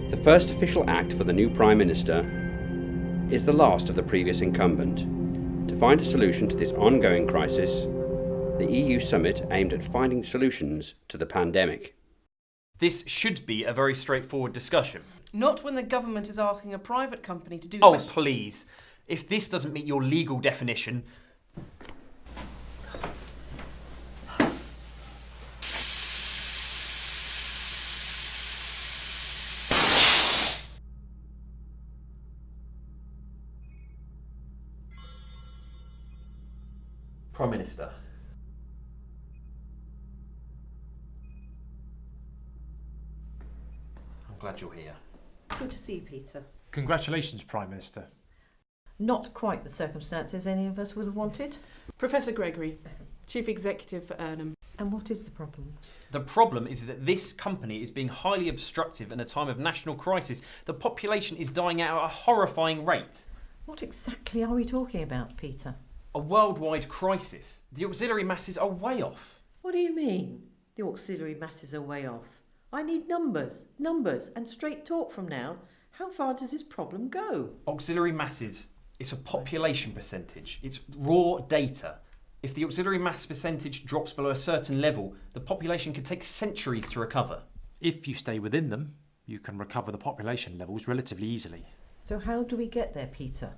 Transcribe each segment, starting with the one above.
The first official act for the new Prime Minister is the last of the previous incumbent. To find a solution to this ongoing crisis, the EU summit aimed at finding solutions to the pandemic. This should be a very straightforward discussion. Not when the government is asking a private company to do Oh, please. If this doesn't meet your legal definition... Prime Minister. I'm glad you're here. Good to see you, Peter. Congratulations, Prime Minister. Not quite the circumstances any of us would have wanted. Professor Gregory, Chief Executive for Earnham. And what is the problem? The problem is that this company is being highly obstructive in a time of national crisis. The population is dying out at a horrifying rate. What exactly are we talking about, Peter? A worldwide crisis. The auxiliary masses are way off. What do you mean? The auxiliary masses are way off. I need numbers, and straight talk from now. How far does this problem go? Auxiliary masses, it's a population percentage. It's raw data. If the auxiliary mass percentage drops below a certain level, the population could take centuries to recover. If you stay within them, you can recover the population levels relatively easily. So how do we get there, Peter?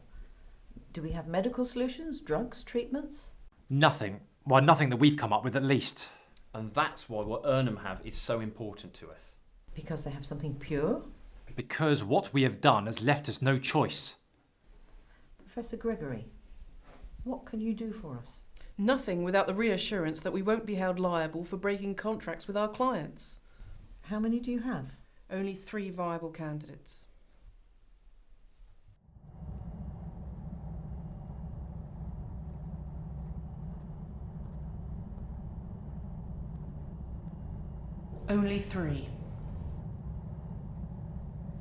Do we have medical solutions, drugs, treatments? Nothing. Well, nothing that we've come up with, at least. And that's why what Earnham have is so important to us. Because they have something pure? Because what we have done has left us no choice. Professor Gregory, what can you do for us? Nothing without the reassurance that we won't be held liable for breaking contracts with our clients. How many do you have? Only 3 viable candidates. Only 3.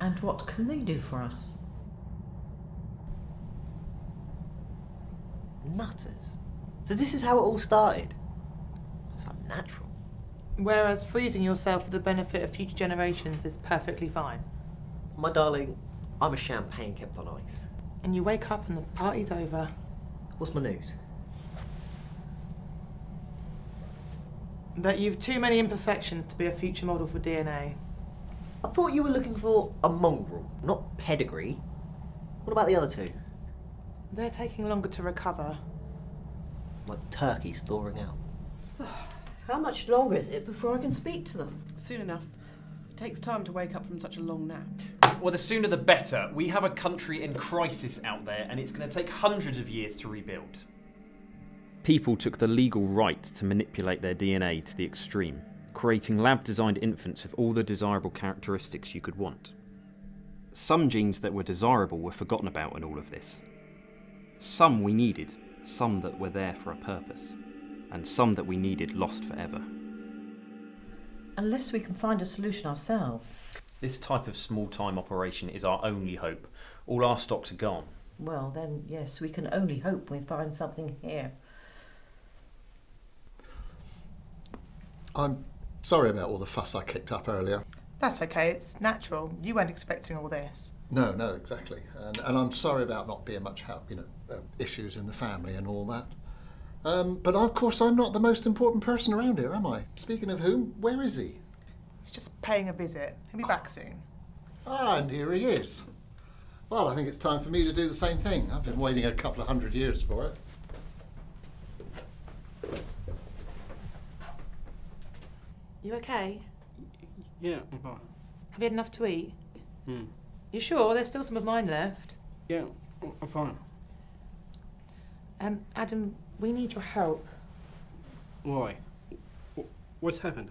And what can they do for us? Nutters. So this is how it all started. It's unnatural. Whereas freezing yourself for the benefit of future generations is perfectly fine. My darling, I'm a champagne kept on ice. And you wake up and the party's over. What's my news? That you've too many imperfections to be a future model for DNA. I thought you were looking for a mongrel, not pedigree. What about the other 2? They're taking longer to recover. Like turkeys thawing out. How much longer is it before I can speak to them? Soon enough. It takes time to wake up from such a long nap. Well, the sooner the better. We have a country in crisis out there, and it's going to take hundreds of years to rebuild. People took the legal right to manipulate their DNA to the extreme, creating lab-designed infants with all the desirable characteristics you could want. Some genes that were desirable were forgotten about in all of this. Some we needed, some that were there for a purpose, and some that we needed lost forever. Unless we can find a solution ourselves. This type of small-time operation is our only hope. All our stocks are gone. Well, then, yes, we can only hope we find something here. I'm sorry about all the fuss I kicked up earlier. That's okay, it's natural. You weren't expecting all this. No, exactly. And I'm sorry about not being much help, issues in the family and all that. But of course I'm not the most important person around here, am I? Speaking of whom, where is he? He's just paying a visit. He'll be back soon. Ah, and here he is. Well, I think it's time for me to do the same thing. I've been waiting a couple of 100 years for it. You okay? Yeah, I'm fine. Have you had enough to eat? Mm. You sure? There's still some of mine left. Yeah, I'm fine. Adam, we need your help. Why? What's happened?